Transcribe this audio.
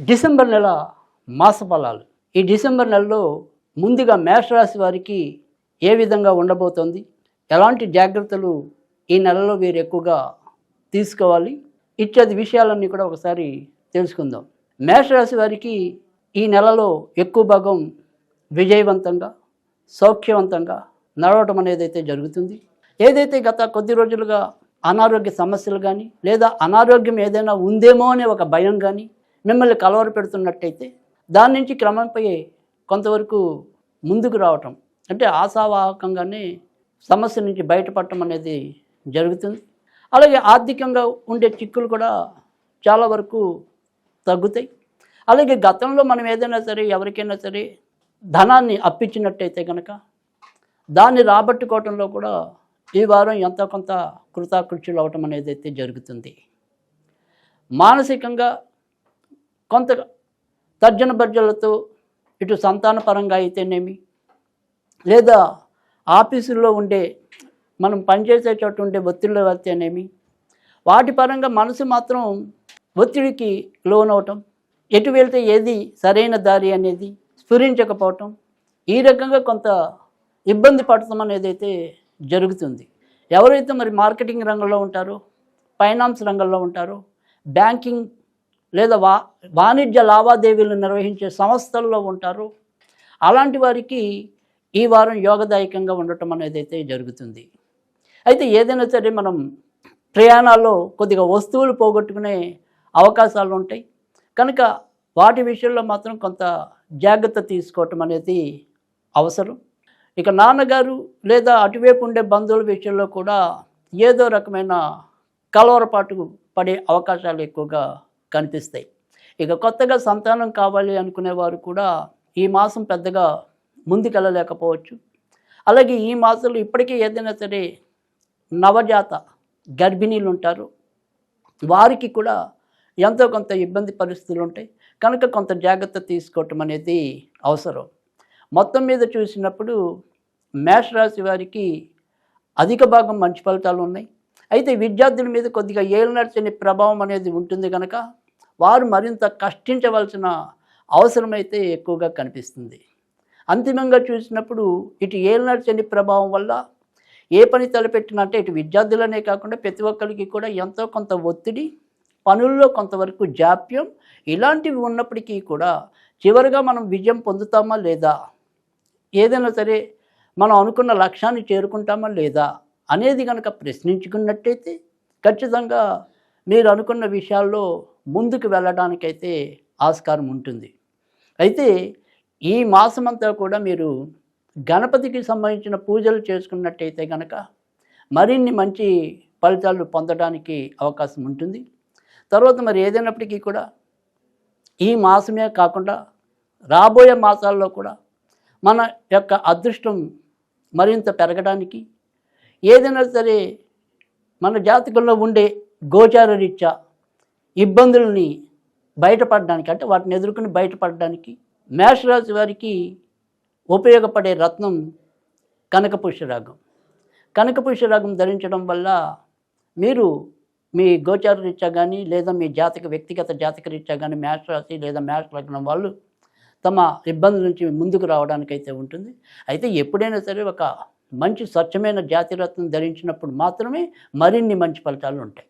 December నెల మాస ఫలాలు. ఈ డిసెంబర్ నెలలో ముందుగా మేషరాశి వారికి ఏ విధంగా ఉండబోతోంది, ఎలాంటి జాగ్రత్తలు ఈ నెలలో వీరు ఎక్కువగా తీసుకోవాలి, ఇత్యాది విషయాలన్నీ కూడా ఒకసారి తెలుసుకుందాం. మేషరాశి వారికి ఈ నెలలో ఎక్కువ భాగం విజయవంతంగా సౌఖ్యవంతంగా నడవటం అనేది అయితే జరుగుతుంది. ఏదైతే గత కొద్ది రోజులుగా అనారోగ్య సమస్యలు కానీ లేదా అనారోగ్యం ఏదైనా ఉందేమో అనే ఒక భయం కానీ మిమ్మల్ని కలవర పెడుతున్నట్టయితే దాని నుంచి క్రమంపై కొంతవరకు ముందుకు రావటం, అంటే ఆశావాహకంగానే సమస్య నుంచి బయటపడటం అనేది జరుగుతుంది. అలాగే ఆర్థికంగా ఉండే చిక్కులు కూడా చాలా వరకు తగ్గుతాయి. అలాగే గతంలో మనం ఏదైనా సరే ఎవరికైనా సరే ధనాన్ని అప్పించినట్టయితే కనుక దాన్ని రాబట్టుకోవటంలో కూడా ఈ వారం ఎంతో కొంత కృతాకృత్యులు అవటం అనేది అయితే జరుగుతుంది. మానసికంగా కొంత తర్జన భర్జనలతో ఇటు సంతానపరంగా అయితేనేమి లేదా ఆఫీసుల్లో ఉండే మనం పనిచేసే చోట ఉండే ఒత్తిళ్ళు అయితేనేమి వాటి పరంగా మనసు మాత్రం ఒత్తిడికి లోనవటం, ఎటు వెళ్తే ఏది సరైన దారి అనేది స్ఫురించకపోవటం, ఈ రకంగా కొంత ఇబ్బంది పడటం అనేది అయితే జరుగుతుంది. ఎవరైతే మరి మార్కెటింగ్ రంగంలో ఉంటారో, ఫైనాన్స్ రంగంలో ఉంటారో, బ్యాంకింగ్ లేదా వాణిజ్య లావాదేవీలు నిర్వహించే సంస్థల్లో ఉంటారో అలాంటి వారికి ఈ వారం యోగదాయకంగా ఉండటం అనేది అయితే జరుగుతుంది. అయితే ఏదైనా సరే మనం ప్రయాణాల్లో కొద్దిగా వస్తువులు పోగొట్టుకునే అవకాశాలు ఉంటాయి కనుక వాటి విషయంలో మాత్రం కొంత జాగ్రత్త తీసుకోవటం అనేది అవసరం. ఇక నాన్నగారు లేదా అటువైపు ఉండే బంధువుల విషయంలో కూడా ఏదో రకమైన కలవరపాటు పడే అవకాశాలు ఎక్కువగా కనిపిస్తాయి. ఇక కొత్తగా సంతానం కావాలి అనుకునేవారు కూడా ఈ మాసం పెద్దగా ముందుకెళ్ళలేకపోవచ్చు. అలాగే ఈ మాసంలో ఇప్పటికీ ఏదైనా సరే నవజాత గర్భిణీలు ఉంటారు, వారికి కూడా ఎంతో కొంత ఇబ్బంది పరిస్థితులు ఉంటాయి కనుక కొంత జాగ్రత్త తీసుకోవటం అనేది అవసరం. మొత్తం మీద చూసినప్పుడు మేషరాశి వారికి అధిక భాగం మంచి ఫలితాలు ఉన్నాయి. అయితే విద్యార్థుల మీద కొద్దిగా ఏలినాటి శని ప్రభావం అనేది ఉంటుంది కనుక వారు మరింత కష్టించవలసిన అవసరమైతే ఎక్కువగా కనిపిస్తుంది. అంతిమంగా చూసినప్పుడు ఇటు ఏలినాటి శని ప్రభావం వల్ల ఏ పని తలపెట్టినంటే ఇటు విద్యార్థులనే కాకుండా ప్రతి ఒక్కరికి కూడా ఎంతో కొంత ఒత్తిడి, పనుల్లో కొంతవరకు జాప్యం ఇలాంటివి ఉన్నప్పటికీ కూడా చివరిగా మనం విజయం పొందుతామా లేదా, ఏదైనా సరే మనం అనుకున్న లక్ష్యాన్ని చేరుకుంటామా లేదా అనేది కనుక ప్రశ్నించుకున్నట్టయితే ఖచ్చితంగా మీరు అనుకున్న విషయాల్లో ముందుకు వెళ్ళడానికైతే ఆస్కారం ఉంటుంది. అయితే ఈ మాసమంతా కూడా మీరు గణపతికి సంబంధించిన పూజలు చేసుకున్నట్టయితే కనుక మరిన్ని మంచి ఫలితాలు పొందడానికి అవకాశం ఉంటుంది. తర్వాత మరి ఏదైనప్పటికీ కూడా ఈ మాసమే కాకుండా రాబోయే మాసాల్లో కూడా మన యొక్క అదృష్టం మరింత పెరగడానికి ఏదైనా సరే మన జాతకంలో ఉండే గోచార రీత్యా ఇబ్బందుల్ని బయటపడడానికి, అంటే వాటిని ఎదుర్కొని బయటపడడానికి మేషరాశి వారికి ఉపయోగపడే రత్నం కనకపుష్యరాగం. కనకపుష్యరాగం ధరించడం వల్ల మీరు మీ గోచార రీత్యా కానీ లేదా మీ వ్యక్తిగత జాతక రీత్యా కానీ మేషరాశి లేదా మేష లగ్నం వాళ్ళు తమ ఇబ్బందుల నుంచి ముందుకు రావడానికైతే ఉంటుంది. అయితే ఎప్పుడైనా సరే ఒక మంచి స్వచ్ఛమైన జాతిరత్నం ధరించినప్పుడు మాత్రమే మరిన్ని మంచి ఫలితాలు ఉంటాయి.